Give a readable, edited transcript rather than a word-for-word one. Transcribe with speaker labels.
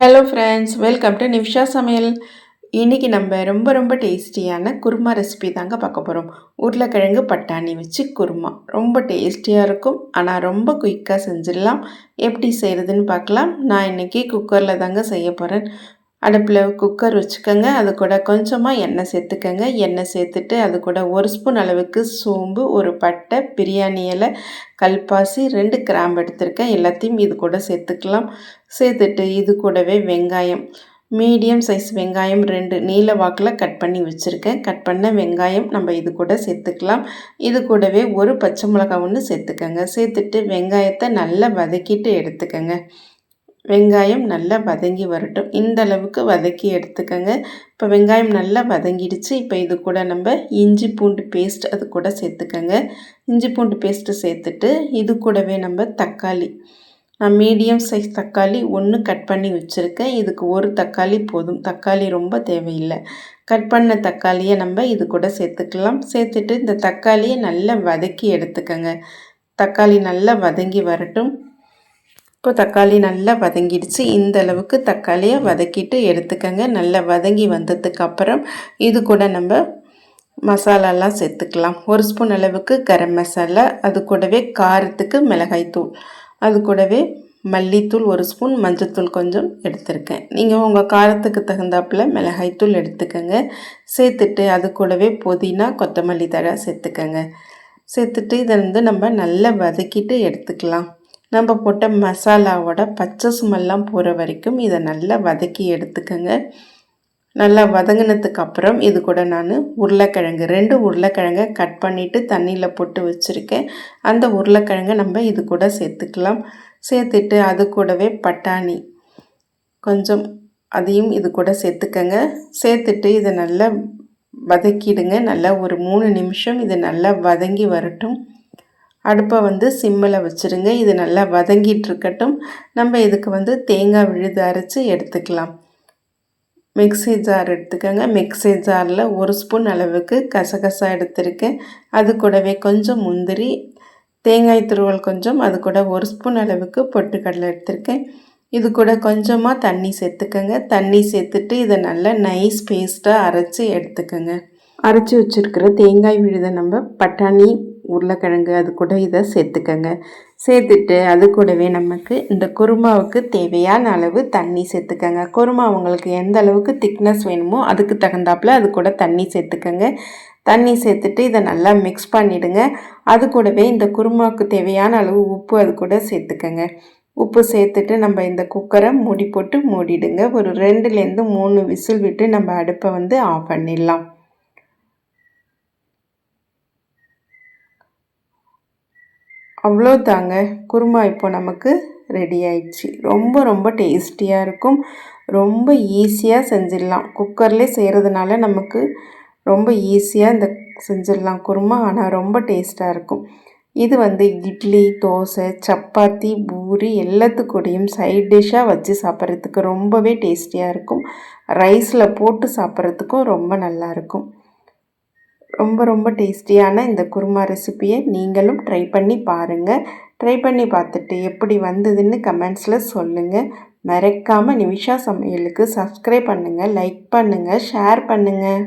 Speaker 1: Hello friends, welcome to Nivisha சமையல். இன்றைக்கி நம்ம ரொம்ப டேஸ்டியான குருமா ரெசிபி தாங்க பார்க்க போகிறோம். உருளைக்கிழங்கு பட்டாணி வச்சு குருமா ரொம்ப டேஸ்டியாக இருக்கும். ஆனால் ரொம்ப குயிக்காக செஞ்சிடலாம். எப்படி செய்கிறதுன்னு பார்க்கலாம். நான் இன்றைக்கி குக்கரில் தாங்க செய்ய போகிறேன். அடுப்பில் குக்கர் வச்சுக்கோங்க. அது கூட கொஞ்சமாக எண்ணெய் சேர்த்துக்கோங்க. எண்ணெய் சேர்த்துட்டு அது கூட 1 ஸ்பூன் அளவுக்கு சோம்பு, ஒரு பட்டை, பிரியாணி இலை, கல்பாசி, 2 கிராம்பு எடுத்திருக்கேன். எல்லாத்தையும் இது கூட சேர்த்துக்கலாம். சேர்த்துட்டு இது கூடவே வெங்காயம், மீடியம் சைஸ் வெங்காயம் 2 நீல வாக்கில் கட் பண்ணி வச்சுருக்கேன். கட் பண்ண வெங்காயம் நம்ம இது கூட சேர்த்துக்கலாம். இது கூடவே ஒரு பச்சை மிளகாய் ஒன்று சேர்த்துக்கோங்க. சேர்த்துட்டு வெங்காயத்தை நல்லா வதக்கிட்டு எடுத்துக்கோங்க. வெங்காயம் நல்லா வதங்கி வரட்டும். இந்த அளவுக்கு வதக்கி எடுத்துக்கோங்க. இப்போ வெங்காயம் நல்லா வதங்கிடுச்சு. இப்போ இது கூட நம்ம இஞ்சி பூண்டு பேஸ்ட் அது கூட சேர்த்துக்கோங்க. இஞ்சி பூண்டு பேஸ்ட்டு சேர்த்துட்டு இது கூடவே நம்ம தக்காளி, நான் மீடியம் சைஸ் தக்காளி 1 கட் பண்ணி வச்சுருக்கேன். இதுக்கு ஒரு தக்காளி போதும். தக்காளி ரொம்ப தேவையில்லை. கட் பண்ண தக்காளியை நம்ம இது கூட சேர்த்துக்கலாம். சேர்த்துட்டு இந்த தக்காளியை நல்லா வதக்கி எடுத்துக்கோங்க. தக்காளி நல்லா வதங்கி வரட்டும். இப்போ தக்காளி நல்லா வதங்கிடுச்சு. இந்த அளவுக்கு தக்காளியை வதக்கிட்டு எடுத்துக்கோங்க. நல்லா வதங்கி வந்ததுக்கப்புறம் இது கூட நம்ம மசாலாலாம் சேர்த்துக்கலாம். 1 ஸ்பூன் அளவுக்கு கரம் மசாலா, அது கூடவே காரத்துக்கு மிளகாய்த்தூள், அது கூடவே மல்லித்தூள் 1 ஸ்பூன், மஞ்சத்தூள் கொஞ்சம் எடுத்திருக்கேன். நீங்கள் உங்கள் காரத்துக்கு தகுந்தாப்பில் மிளகாய்த்தூள் எடுத்துக்கோங்க. சேர்த்துட்டு அது கூடவே புதினா, கொத்தமல்லி தழை சேர்த்துக்கோங்க. சேர்த்துட்டு இதை நம்ம நல்லா வதக்கிட்டு எடுத்துக்கலாம். நம்ம போட்ட மசாலாவோட பச்சை ஸ்மெல்லாம் போகிற வரைக்கும் இதை நல்லா வதக்கி எடுத்துக்கோங்க. நல்லா வதங்கினதுக்கு அப்புறம் இது கூட நான் உருளைக்கிழங்கு 2 உருளைக்கிழங்கை கட் பண்ணிவிட்டு தண்ணியில் போட்டு வச்சுருக்கேன். அந்த உருளைக்கிழங்கை நம்ம இது கூட சேர்த்துக்கலாம். சேர்த்துட்டு அது கூடவே பட்டாணி கொஞ்சம் அதையும் இது கூட சேர்த்துக்கங்க. சேர்த்துட்டு இதை நல்லா வதக்கிடுங்க. நல்லா ஒரு 3 நிமிஷம் இது நல்லா வதங்கி வரட்டும். அடுப்பை சிம்மில் வச்சுருங்க. இது நல்லா வதங்கிட்டு இருக்கட்டும். நம்ம இதுக்கு தேங்காய் விழுது அரைச்சி எடுத்துக்கலாம். மிக்ஸி ஜார் எடுத்துக்கோங்க. மிக்ஸி ஜாரில் 1 ஸ்பூன் அளவுக்கு கசகசா எடுத்திருக்கேன். அது கூடவே கொஞ்சம் முந்திரி, தேங்காய் துருவல் கொஞ்சம், அது கூட 1 ஸ்பூன் அளவுக்கு பொட்டுக்கடலை எடுத்திருக்கேன். இது கூட கொஞ்சமாக தண்ணி சேர்த்துக்கோங்க. தண்ணி சேர்த்துட்டு இதை நல்லா நைஸ் பேஸ்ட்டாக அரைச்சி எடுத்துக்கோங்க. அரைச்சி வச்சுருக்கிற தேங்காய் விழுதை நம்ம பட்டாணி, உருளைக்கிழங்கு அது கூட இதை சேர்த்துக்கோங்க. சேர்த்துட்டு அது கூடவே நமக்கு இந்த குருமாவுக்கு தேவையான அளவு தண்ணி சேர்த்துக்கோங்க. குருமா உங்களுக்கு எந்த அளவுக்கு திக்னஸ் வேணுமோ அதுக்கு தகுந்தாப்பில் அது கூட தண்ணி சேர்த்துக்கோங்க. தண்ணி சேர்த்துட்டு இதை நல்லா மிக்ஸ் பண்ணிவிடுங்க. அது கூடவே இந்த குருமாவுக்கு தேவையான அளவு உப்பு அது கூட சேர்த்துக்கோங்க. உப்பு சேர்த்துட்டு நம்ம இந்த குக்கரை மூடி போட்டு மூடிடுங்க. ஒரு 2லேருந்து 3 விசில் விட்டு நம்ம அடுப்பை ஆஃப் பண்ணிடலாம். அவ்வளோதாங்க, குருமா இப்போ நமக்கு ரெடி ஆயிடுச்சு. ரொம்ப டேஸ்டியாக இருக்கும். ரொம்ப ஈஸியாக செஞ்சிடலாம். குக்கர்லேயே செய்கிறதுனால நமக்கு ரொம்ப ஈஸியாக இந்த செஞ்சிடலாம் குருமா. ஆனால் ரொம்ப டேஸ்ட்டாக இருக்கும். இது இட்லி, தோசை, சப்பாத்தி, பூரி எல்லாத்துக்கூடையும் சைட் டிஷ்ஷாக வச்சு சாப்பிட்றதுக்கு ரொம்பவே டேஸ்டியாக இருக்கும். ரைஸில் போட்டு சாப்பிட்றதுக்கும் ரொம்ப நல்லாயிருக்கும். ரொம்ப டேஸ்டியான இந்த குருமா ரெசிப்பியை நீங்களும் ட்ரை பண்ணி பாருங்கள். ட்ரை பண்ணி பார்த்துட்டு எப்படி வந்ததுன்னு கமெண்ட்ஸில் சொல்லுங்கள். மறக்காமல் நிவிஷா சமையலுக்கு சப்ஸ்கிரைப் பண்ணுங்கள், லைக் பண்ணுங்கள், ஷேர் பண்ணுங்கள்.